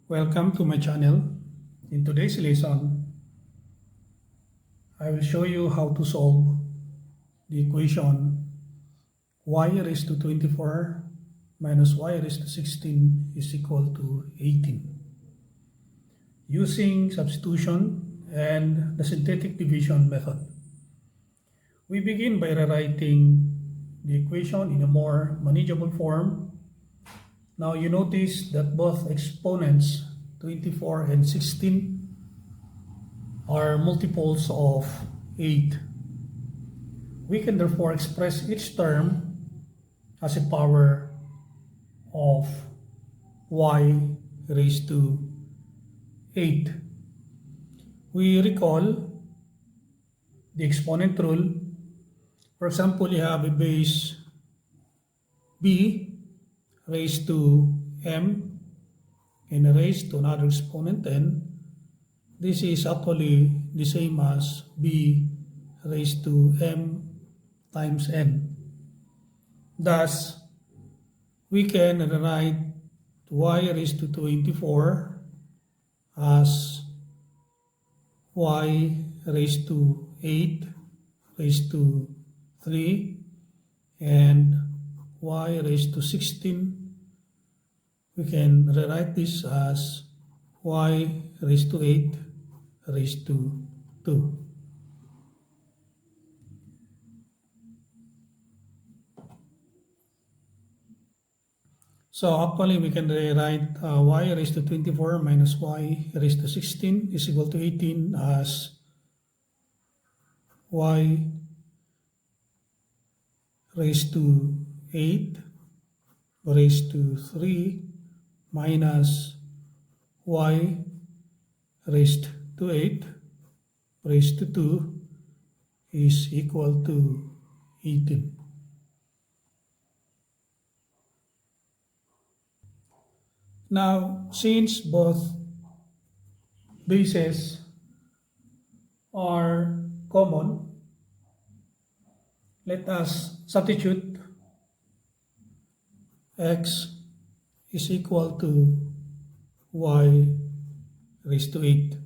Welcome to my channel. In today's lesson, I will show you how to solve the equation y raised to 24 minus y raised to 16 is equal to 18 using substitution and the synthetic division method. We begin by rewriting the equation in a more manageable form. Now you notice that both exponents 24 and 16 are multiples of 8. We can therefore express each term as a power of y raised to 8. We recall the exponent rule. For example, you have a base b raised to m and raised to another exponent n. This is actually the same as b raised to m times n. Thus, we can write y raised to 24 as y raised to 8 raised to 3 and y raised to 16. We can rewrite this as y raised to 8 raised to 2. So actually we can rewrite y raised to 24 minus y raised to 16 is equal to 18 as y raised to 8 raised to 3 minus y raised to 8 raised to 2 is equal to 18. Now, since both bases are common, let us substitute x is equal to y raised to 8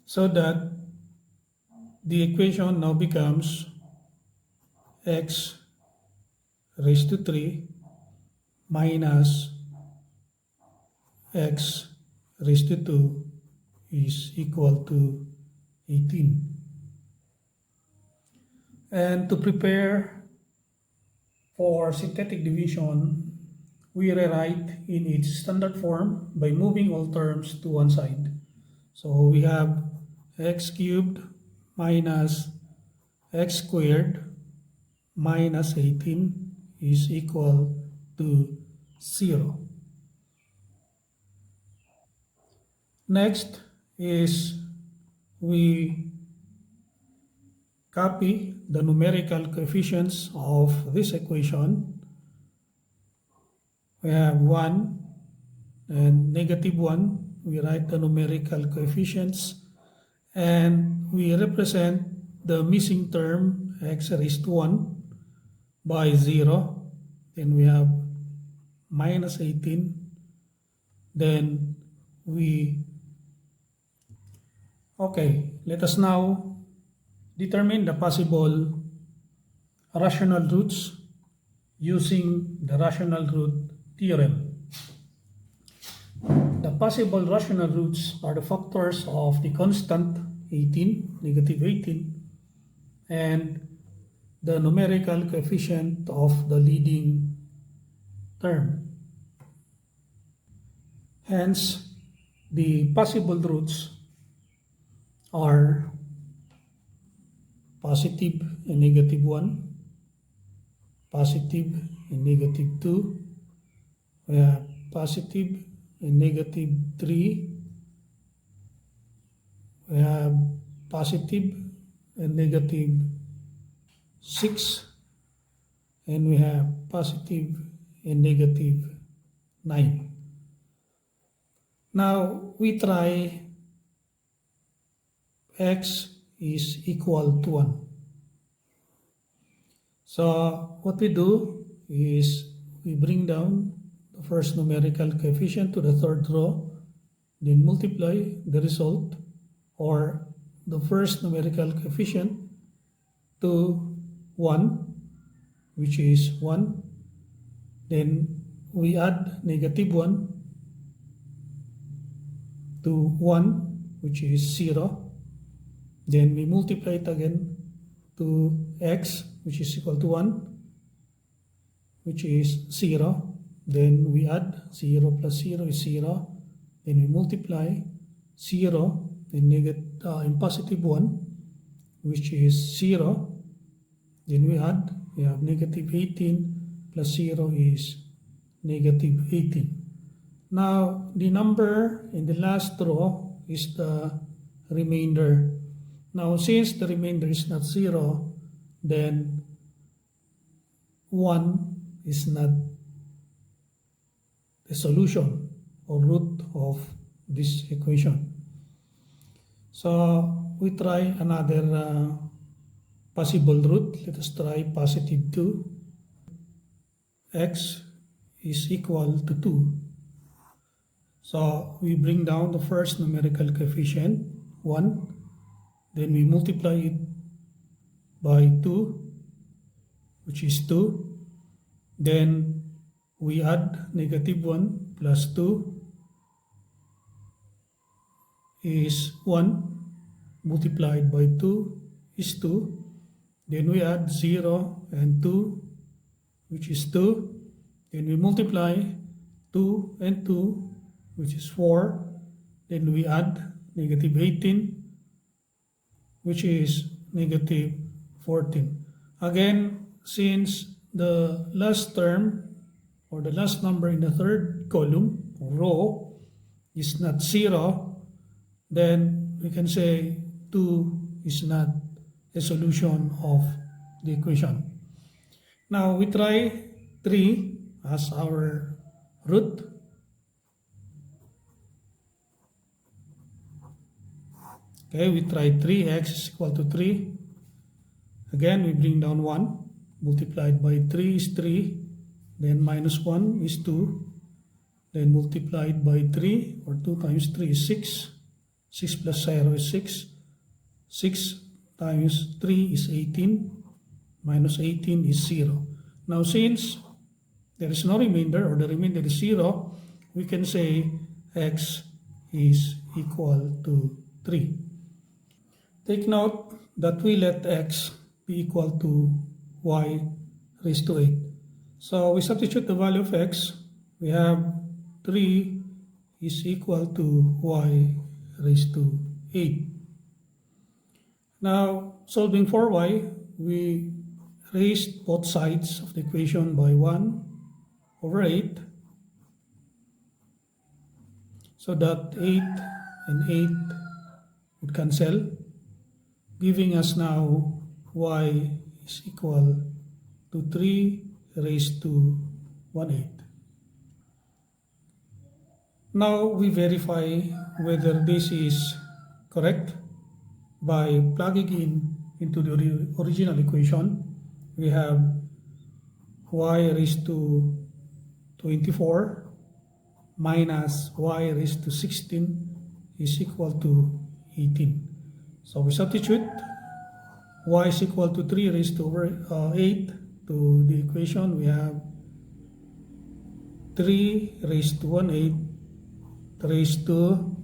so that the equation now becomes x raised to 3 minus x raised to 2 is equal to 18. And to prepare for synthetic division, we rewrite in its standard form by moving all terms to one side. So we have x cubed minus x squared minus 18 is equal to 0. Next is we copy the numerical coefficients of this equation. We have 1 and negative 1. We write the numerical coefficients and we represent the missing term x raised to 1 by 0. Then we have minus 18. Then let us now determine the possible rational roots using the rational root theorem. The possible rational roots are the factors of the constant 18, negative 18, and the numerical coefficient of the leading term. Hence, the possible roots are positive and negative 1, positive and negative 2, we have positive and negative 3, we have positive and negative 6, and we have positive and negative 9. Now, we try x is equal to 1. So, what we do is we bring down the first numerical coefficient to the third row, then multiply the result or the first numerical coefficient to 1, which is 1. Then we add negative 1 to 1, which is 0. Then we multiply it again to x, which is equal to 1, which is 0. Then we add 0 plus 0 is 0. Then we multiply 0 in positive 1, which is 0. Then we have negative 18 plus 0 is negative 18. Now, the number in the last row is the remainder. Now, since the remainder is not 0, then 1 is not the solution or root of this equation. So, we try another possible root. Let us try positive 2. X is equal to 2. So we bring down the first numerical coefficient, 1. Then we multiply it by 2, which is 2. Then we add negative 1 plus 2 is 1. Multiplied by 2 is 2. Then we add 0 and 2, which is 2. Then we multiply 2 and 2, which is 4. Then we add negative 18, which is negative 14. Again, since the last term or the last number in the third column or row is not 0, then we can say 2 is not a solution of the equation. Now we try 3 as our root. Okay, we try 3x is equal to 3. Again, we bring down 1. Multiplied by 3 is 3. Then minus 1 is 2. Then multiplied by 3, or 2 times 3 is 6. 6 plus 0 is 6. 6 times 3 is 18. Minus 18 is 0. Now, since there is no remainder, or the remainder is 0, we can say x is equal to 3. Take note that we let x be equal to y raised to 8. So we substitute the value of x. We have 3 is equal to y raised to 8. Now, solving for y, we raised both sides of the equation by 1 over 8. So that 8 and 8 would cancel, giving us now y is equal to 3 raised to 1/8. Now we verify whether this is correct by plugging in into the original equation. We have y raised to 24 minus y raised to 16 is equal to 18. So we substitute y is equal to 3 raised to 8 to the equation. We have 3 raised to 1/8 raised to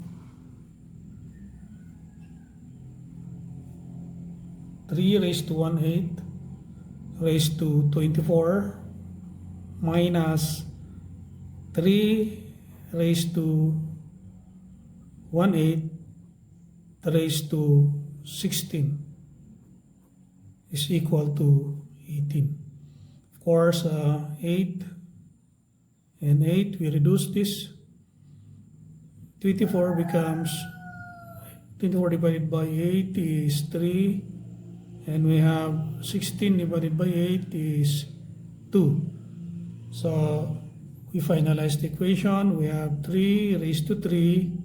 3 raised to 1/8 raised to 24 minus 3 raised to 1/8 raised to 16 is equal to 18. Of course, 8 and 8, we reduce this. 24 becomes 24 divided by 8 is 3, and we have 16 divided by 8 is 2. So we finalize the equation. We have 3 raised to 3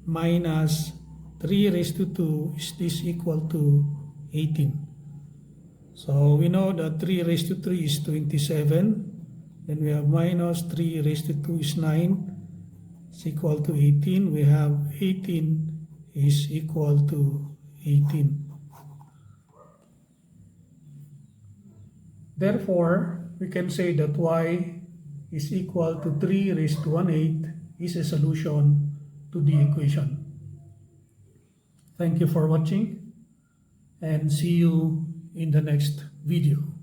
minus 3 raised to 2 is this equal to 18. So we know that 3 raised to 3 is 27. Then we have minus 3 raised to 2 is 9. Is equal to 18. We have 18 is equal to 18. Therefore, we can say that y is equal to 3 raised to 1/8 is a solution to the equation. Thank you for watching and see you in the next video.